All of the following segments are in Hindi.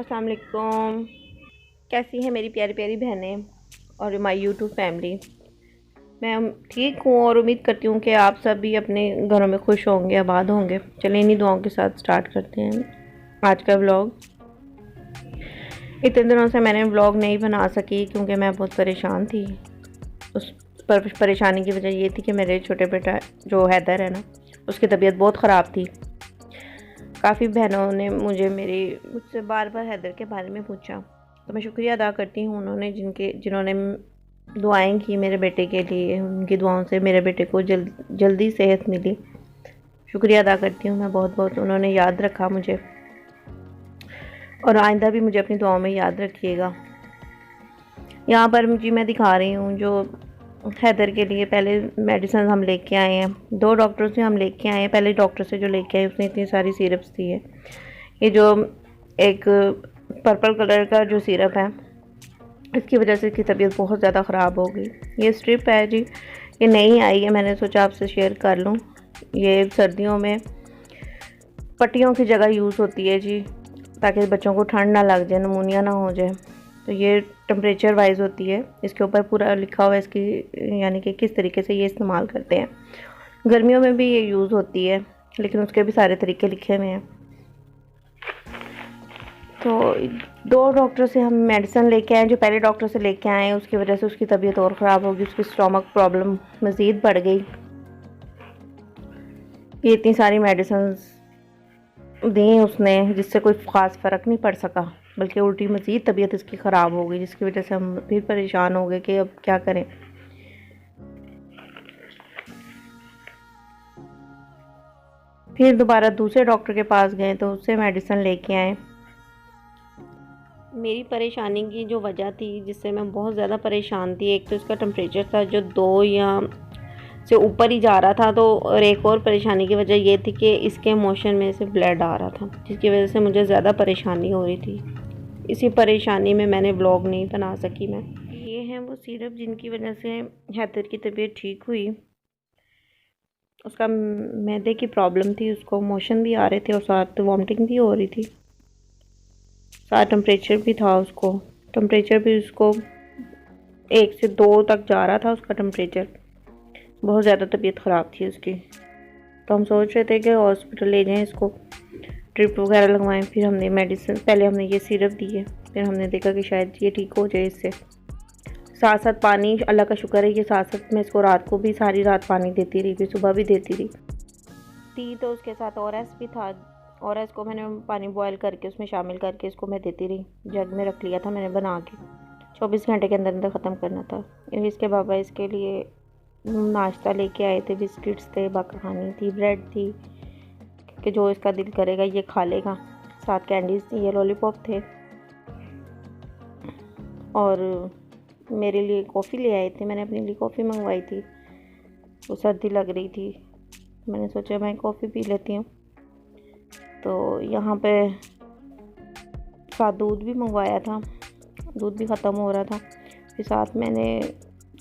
अस्सलाम वालेकुम। कैसी हैं मेरी प्यारी प्यारी बहनें और माय यूट्यूब फैमिली। मैं ठीक हूँ और उम्मीद करती हूँ कि आप सब भी अपने घरों में खुश होंगे, आबाद होंगे। चलिए इन्हीं दुआओं के साथ स्टार्ट करते हैं आज का व्लॉग। इतने दिनों से मैंने व्लॉग नहीं बना सकी क्योंकि मैं बहुत परेशान थी। उस परेशानी की वजह ये थी कि मेरे छोटे बेटा जो हैदर है ना, उसकी तबीयत बहुत ख़राब थी। काफ़ी बहनों ने मुझसे बार बार हैदर के बारे में पूछा, तो मैं शुक्रिया अदा करती हूँ उन्होंने जिन्होंने दुआएं की मेरे बेटे के लिए। उनकी दुआओं से मेरे बेटे को जल्दी सेहत मिली। शुक्रिया अदा करती हूँ मैं बहुत बहुत। उन्होंने याद रखा मुझे और आइंदा भी मुझे अपनी दुआओं में याद रखिएगा। यहाँ पर मैं दिखा रही हूँ जो हैदर के लिए पहले मेडिसिन हम लेके आए हैं। 2 डॉक्टर से हम लेके आए हैं। पहले डॉक्टर से जो लेके आए उसने इतनी सारी सिरप्स दी है। ये जो एक पर्पल कलर का जो सिरप है, इसकी वजह से इसकी तबीयत बहुत ज़्यादा ख़राब हो गई। ये स्ट्रिप है जी, ये नई आई है, मैंने सोचा आपसे शेयर कर लूँ। ये सर्दियों में पट्टियों की जगह यूज़ होती है जी, ताकि बच्चों को ठंड ना लग जाए, नमूनिया ना हो जाए। तो ये टेम्परेचर वाइज होती है, इसके ऊपर पूरा लिखा हुआ है इसकी, यानी कि किस तरीके से ये इस्तेमाल करते हैं। गर्मियों में भी ये यूज़ होती है, लेकिन उसके भी सारे तरीके लिखे हुए हैं। तो 2 डॉक्टर से हम मेडिसिन लेके आए। जो पहले डॉक्टर से लेके आए उसकी वजह से उसकी तबीयत और ख़राब हो गई, उसकी स्टमक प्रॉब्लम मज़ीद बढ़ गई। ये इतनी सारी मेडिसिन दी उसने जिससे कोई ख़ास फ़र्क नहीं पड़ सका, बल्कि उल्टी मज़ीद तबीयत इसकी ख़राब हो गई, जिसकी वजह से हम फिर परेशान हो गए कि अब क्या करें। फिर दोबारा दूसरे डॉक्टर के पास गए तो उससे मेडिसिन लेके आए। मेरी परेशानी की जो वजह थी, जिससे मैं बहुत ज़्यादा परेशान थी, एक तो इसका टेम्परेचर था जो 2 या से ऊपर ही जा रहा था, तो और एक और परेशानी की वजह ये थी कि इसके मोशन में से ब्लड आ रहा था, जिसकी वजह से मुझे ज़्यादा परेशानी हो रही थी। इसी परेशानी में मैंने व्लॉग नहीं बना सकी मैं। ये हैं वो सिरप जिनकी वजह से हैदर की तबीयत ठीक हुई। उसका मैदे की प्रॉब्लम थी, उसको मोशन भी आ रहे थे और साथ वॉमिटिंग भी हो रही थी, साथ टेम्परेचर भी था। उसको टेम्परेचर भी उसको 1 से 2 तक जा रहा था उसका टेम्परेचर। बहुत ज़्यादा तबीयत ख़राब थी उसकी। तो हम सोच रहे थे कि हॉस्पिटल ले जाएं, इसको ड्रिप वगैरह लगवाएं। फिर हमने मेडिसिन, पहले हमने ये सिरप दी है, फिर हमने देखा कि शायद ये ठीक हो जाए इससे। साथ साथ पानी, अल्लाह का शुक्र है, ये साथ साथ मैं इसको रात को भी सारी रात पानी देती रही, फिर सुबह भी देती रही। तो उसके साथ ORS भी था। ORS को मैंने पानी बॉयल करके उसमें शामिल करके इसको मैं देती रही। जग में रख लिया था मैंने बना के, 24 घंटे के अंदर अंदर ख़त्म करना था। इसके बाबा इसके लिए नाश्ता लेके आए थे, बिस्किट्स थे, बकहानी थी, ब्रेड थी, कि जो इसका दिल करेगा ये खा लेगा। साथ कैंडीज़ थी, ये लॉलीपॉप थे, और मेरे लिए कॉफ़ी ले आए थे। मैंने अपने लिए कॉफ़ी मंगवाई थी, वो सर्दी लग रही थी, मैंने सोचा मैं कॉफ़ी पी लेती हूँ। तो यहाँ पे साथ दूध भी मंगवाया था, दूध भी ख़त्म हो रहा था। फिर साथ मैंने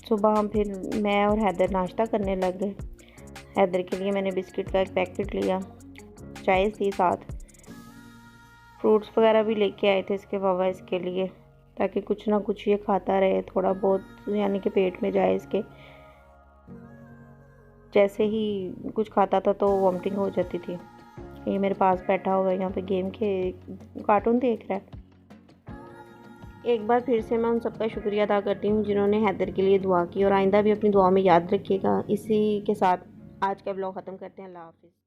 सुबह फिर मैं और हैदर नाश्ता करने लग गए। हैदर के लिए मैंने बिस्किट का एक पैकेट लिया, चाय थी, साथ फ्रूट्स वगैरह भी लेके आए थे इसके बाबा इसके लिए, ताकि कुछ ना कुछ ये खाता रहे, थोड़ा बहुत, यानी कि पेट में जाए इसके। जैसे ही कुछ खाता था तो वॉमिटिंग हो जाती थी। ये मेरे पास बैठा हुआ है, यहाँ पे गेम के कार्टून देख रहा है। एक बार फिर से मैं उन सबका शुक्रिया अदा करती हूँ जिन्होंने हैदर के लिए दुआ की, और आइंदा भी अपनी दुआ में याद रखिएगा। इसी के साथ आज का व्लॉग ख़त्म करते हैं। अल्लाह हाफ़िज़।